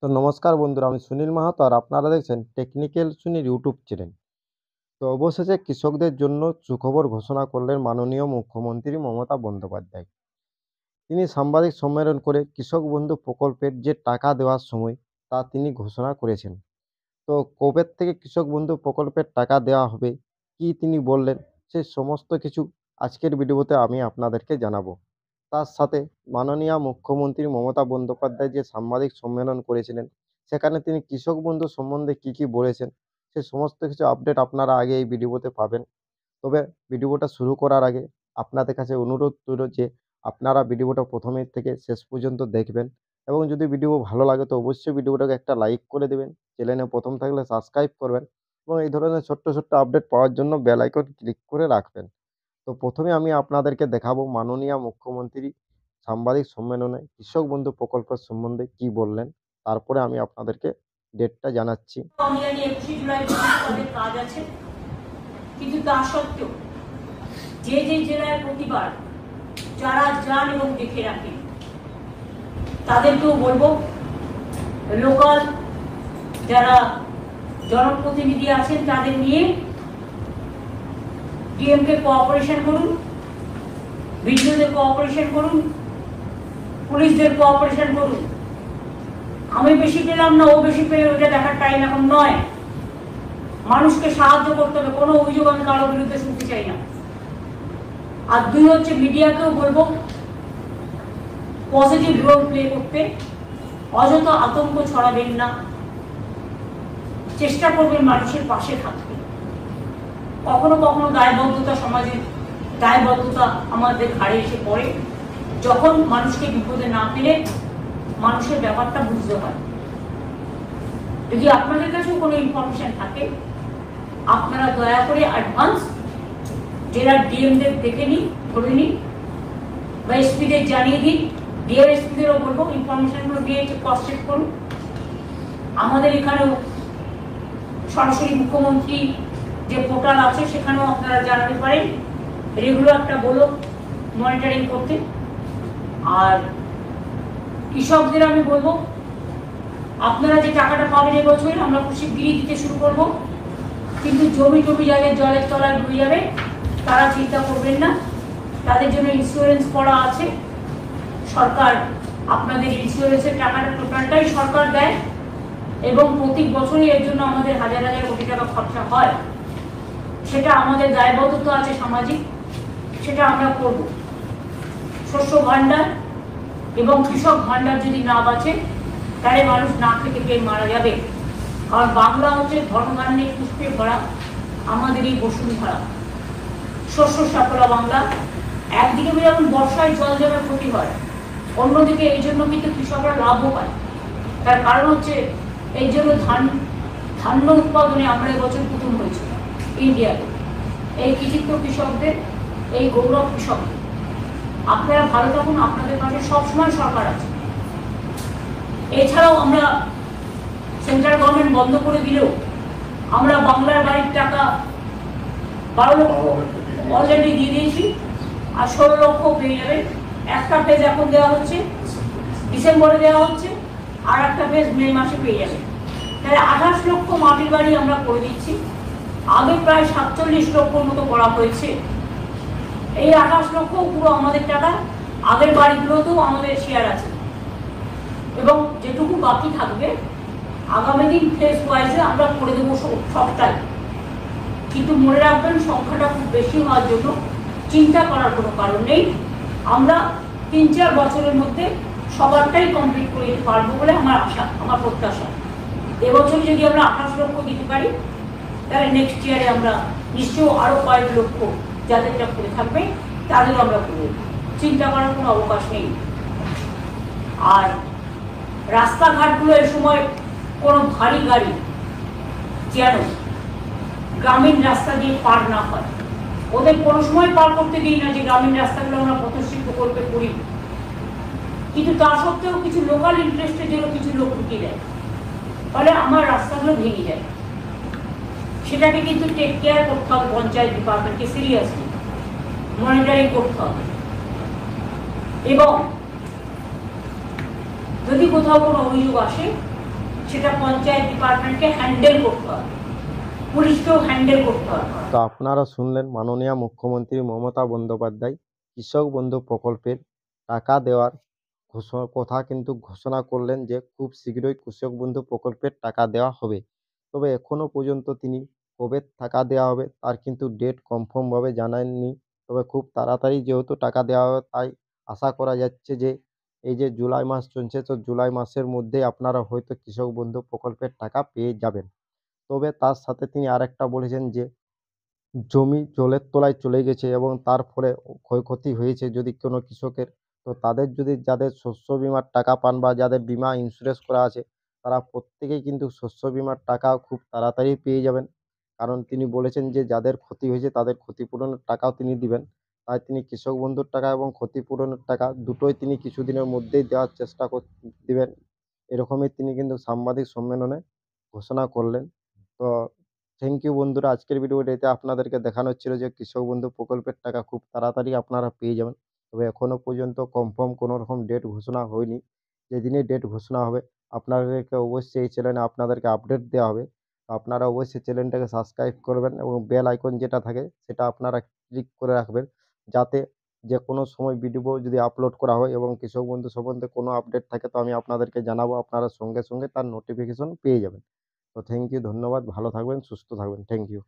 তো নমস্কার বন্ধুরা, আমি সুনীল মাহাতো আর আপনারা দেখছেন টেকনিক্যাল সুনীল ইউটিউব চ্যানেল। তো অবশেষে কৃষকদের জন্য সুখবর ঘোষণা করলেন মাননীয় মুখ্যমন্ত্রী মমতা বন্দ্যোপাধ্যায়। তিনি সাংবাদিক সম্মেলন করে কৃষক বন্ধু প্রকল্পের যে টাকা দেওয়ার সময় তা তিনি ঘোষণা করেছেন। তো কবে থেকে কৃষক বন্ধু প্রকল্পের টাকা দেওয়া হবে, কি তিনি বললেন, সেই সমস্ত কিছু আজকের ভিডিওতে আমি আপনাদেরকে জানাবো। তার সাথে মাননীয়া মুখ্যমন্ত্রী মমতা বন্দ্যোপাধ্যায় যে সাংবাদিক সম্মেলন করেছিলেন, সেখানে তিনি কৃষক বন্ধু সম্বন্ধে কী, কী বলেছেন, সে সমস্ত কিছু আপডেট আপনারা আগে এই ভিডিওতে পাবেন। তবে ভিডিওটা শুরু করার আগে আপনাদের কাছে অনুরোধ রইল যে আপনারা ভিডিওটা প্রথমের থেকে শেষ পর্যন্ত দেখবেন এবং যদি ভিডিও ভালো লাগে তো অবশ্যই ভিডিওটাকে একটা লাইক করে দেবেন। চ্যানেলে প্রথম থাকলে সাবস্ক্রাইব করবেন এবং এই ধরনের ছোট্ট, ছোট্ট আপডেট পাওয়ার জন্য বেল আইকন ক্লিক করে রাখবেন। তো প্রথমে আমি আপনাদেরকে দেখাবো মাননীয়া মুখ্যমন্ত্রী সাংবাদিক সম্মেলনে কৃষক বন্ধু প্রকল্পের সম্বন্ধে কি বললেন। তারপরে আমি আপনাদেরকে ডেটটা জানাচ্ছি। আমি জানি 21 জুলাই পর্যন্ত কাজ আছে, কিন্তু তা সত্ত্বেও যে যে জেলায় প্রতিবার যারা যান এবং দেখে রাখেন তাদেরকেও বলবো, লোকাল যারা জনপ্রতিনিধি আছেন তাদের নিয়ে ডিএমকে কোঅপারেশন করুন, বিডিওদের কোঅপারেশন করুন, পুলিশদের কোঅপারেশন করুন। আমি বেশি পেলাম না, ও বেশি পেয়ে ওটা দেখার টাইম এখন নয়। মানুষকে সাহায্য করতে হবে, কোনো অভিযোগ আমি কারোর বিরুদ্ধে শুনতে চাই না। আর দুই হচ্ছে, মিডিয়াকেও বলবো পজিটিভ রোল প্লে করতে, অযথা আতঙ্ক ছড়াবেন না, চেষ্টা করবেন মানুষের পাশে থাকতে। কখনো কখনো দায়বদ্ধতা, সমাজের দায়বদ্ধতা আমাদের ঘাড়ে এসে পড়ে, যখন মানুষকে বিপদে না ফেলে মানুষের ব্যাপারটা বুঝতে হয়। যদি আপনাদের কাছেও কোনো ইনফরমেশন থাকে, আপনারা দয়া করে অ্যাডভান্স জেলার ডিএমদের দেখে নিন, ধরে নিন, বা এসপিদের জানিয়ে দিন। ডিআরএসপিদেরও বলবো ইনফরমেশনগুলো দিয়ে একটু ক্রস চেক করুন। আমাদের এখানেও সরাসরি মুখ্যমন্ত্রী যে পোর্টাল আছে সেখানেও আপনারা জানাতে পারেন, রেগুলার একটা বলো মনিটরিং করতে। আর কৃষকদের আমি বলবো, আপনারা যে টাকাটা পাবেন এবছর আমরা খুশি বিড়ি দিতে শুরু করবো, কিন্তু জমি টমি যাদের জলের তলায় ডুবে যাবে তারা চিন্তা করবেন না, তাদের জন্য ইন্স্যুরেন্স করা আছে। সরকার আপনাদের ইন্স্যুরেন্সের টাকাটা টোটালটাই সরকার দেয় এবং প্রতি বছরই এর জন্য আমাদের হাজার হাজার কোটি টাকা খরচা হয়। সেটা আমাদের দায়বদ্ধতা আছে সামাজিক, সেটা আমরা করব। শস্য ভাণ্ডার এবং কৃষক ভাণ্ডার যদি না বাঁচে তাহলে মানুষ না খেতে পেয়ে মারা যাবে। কারণ বাংলা হচ্ছে ধর্মধান্যের পুষ্পে ভরা আমাদের এই বসুন্ধরা, শস্য সাফলা বাংলা। একদিকে যেমন বর্ষায় জল জমে ক্ষতি হয়, অন্যদিকে এই জন্য কিন্তু কৃষকরা লাভও পায়। তার কারণ হচ্ছে এই জন্য ধান্য উৎপাদনে আমরা এবছর প্রথম হয়েছি ইন্ডিয়াতে। এই কৃতিত্ব কৃষকদের, এই গৌরব কৃষকদের। আপনারা ভালো থাকুন, আপনাদের পাশে সবসময় সরকার আছে। এছাড়াও আমরা সেন্ট্রাল গভর্নমেন্ট বন্ধ করে দিলেও আমরা বাংলার বাড়ির টাকা 12 লক্ষ অলরেডি দিয়ে দিয়েছি, আর 16 লক্ষ পেয়ে যাবে। একটা পেজ এখন দেওয়া হচ্ছে, ডিসেম্বরে দেওয়া হচ্ছে, আর একটা পেজ মে মাসে পেয়ে যাবে। তাহলে 28 লক্ষ মাটির বাড়ি আমরা করে দিচ্ছি। আগে প্রায় 47 লক্ষর মতো করা হয়েছে। এই 28 লক্ষ পুরো আমাদের টাকা, আগের বাড়িগুলোতেও আমাদের শেয়ার আছে এবং যেটুকু বাকি থাকবে আগামী দিন ফেজ ওয়াইজে আমরা করে দেবো সবটাই। কিন্তু মনে রাখবেন, সংখ্যাটা খুব বেশি হওয়ার জন্য চিন্তা করার কোনো কারণ নেই। আমরা 3-4 বছরের মধ্যে সবারটাই কমপ্লিট করে দিতে পারবো বলে আমার আশা, আমার প্রত্যাশা। এবছর যদি আমরা 28 লক্ষ দিতে পারি তাহলে নেক্সট ইয়ারে আমরা নিশ্চয়ই আরো কয়েক লক্ষ যাদেরটা করে থাকবে তাদের আমরা করবো, চিন্তা করার কোনো অবকাশ নেই। আর রাস্তাঘাটগুলো এ সময় কোনো ভারী গাড়ি যেন গ্রামীণ রাস্তা দিয়ে পার না হয়, ওদের কোনো সময় পার করতে দিই না যে গ্রামীণ রাস্তাগুলো আমরা পথশ্রী প্রকল্পে করি। কিন্তু তা সত্ত্বেও কিছু লোকাল ইন্টারেস্টের জন্য কিছু লোক ঢুকিয়ে দেয়, ফলে আমার রাস্তাগুলো ভেঙে যায়। সেটাকে কিন্তু টেক কেয়ার করতে হবে, পঞ্চায়েত ডিপার্টমেন্টকে সিরিয়াসলি মনিটরিং করতে হবে। এবং যদি কোথাও কোনো অভিযোগ আসে সেটা পঞ্চায়েত ডিপার্টমেন্টকে হ্যান্ডেল করতে হবে, পুলিশকেও হ্যান্ডেল করতে হবে। তো আপনারা শুনলেন মাননীয় মুখ্যমন্ত্রী মমতা বন্দ্যোপাধ্যায় কৃষক বন্ধু প্রকল্পের টাকা দেওয়ার কথা কিন্তু ঘোষণা করলেন যে খুব শীঘ্রই কৃষক বন্ধু প্রকল্পের টাকা দেওয়া হবে। তবে এখনো পর্যন্ত তিনি কবে টাকা দেওয়া হবে তার কিন্তু ডেট কনফার্মভাবে জানাননি। তবে খুব তাড়াতাড়ি যেহেতু টাকা দেওয়া হবে তাই আশা করা যাচ্ছে যে এই যে জুলাই মাস চলছে, তো জুলাই মাসের মধ্যেই আপনারা হয়তো কৃষক বন্ধু প্রকল্পের টাকা পেয়ে যাবেন। তবে তার সাথে তিনি আরেকটা বলেছেন যে জমি জলের তলায় চলে গেছে এবং তার ফলে ক্ষয়ক্ষতি হয়েছে যদি কোনো কৃষকের, তো তাদের যদি যাদের শস্য বীমার টাকা পান বা যাদের বীমা ইন্স্যুরেন্স করা আছে, তারা প্রত্যেকেই কিন্তু শস্য বীমার টাকা খুব তাড়াতাড়ি পেয়ে যাবেন। কারণ তিনি বলেছেন যে যাদের ক্ষতি হয়েছে তাদের ক্ষতিপূরণের টাকাও তিনি দিবেন। তাই তিনি কৃষক বন্ধুর টাকা এবং ক্ষতিপূরণের টাকা দুটোই তিনি কিছুদিনের মধ্যেই দেওয়ার চেষ্টা দিবেন। এরকমই তিনি কিন্তু সাংবাদিক সম্মেলনে ঘোষণা করলেন। তো থ্যাংক ইউ বন্ধুরা। আজকের ভিডিওটিতে আপনাদেরকে দেখানো হচ্ছিল যে কৃষক বন্ধু প্রকল্পের টাকা খুব তাড়াতাড়ি আপনারা পেয়ে যাবেন। তবে এখনো পর্যন্ত কনফার্ম কোনো রকম ডেট ঘোষণা হয়নি। যেদিনই ডেট ঘোষণা হবে আপনাদেরকে অবশ্যই এই চ্যানেলে আপনাদেরকে আপডেট দেওয়া হবে। তো আপনারা অবশ্যই চ্যানেলটাকে সাবস্ক্রাইব করবেন এবং বেল আইকন যেটা থাকে সেটা আপনারা ক্লিক করে রাখবেন। যাতে যেকোনো সময় ভিডিও যদি আপলোড করা হয় এবং কৃষক বন্ধু সম্বন্ধে কোনো আপডেট থাকে তো আমি আপনাদেরকে জানাবো। আপনারা সঙ্গে, সঙ্গে তার নোটিফিকেশন পেয়ে যাবেন। তো থ্যাংক ইউ, ধন্যবাদ। ভালো থাকবেন, সুস্থ থাকবেন। Thank you.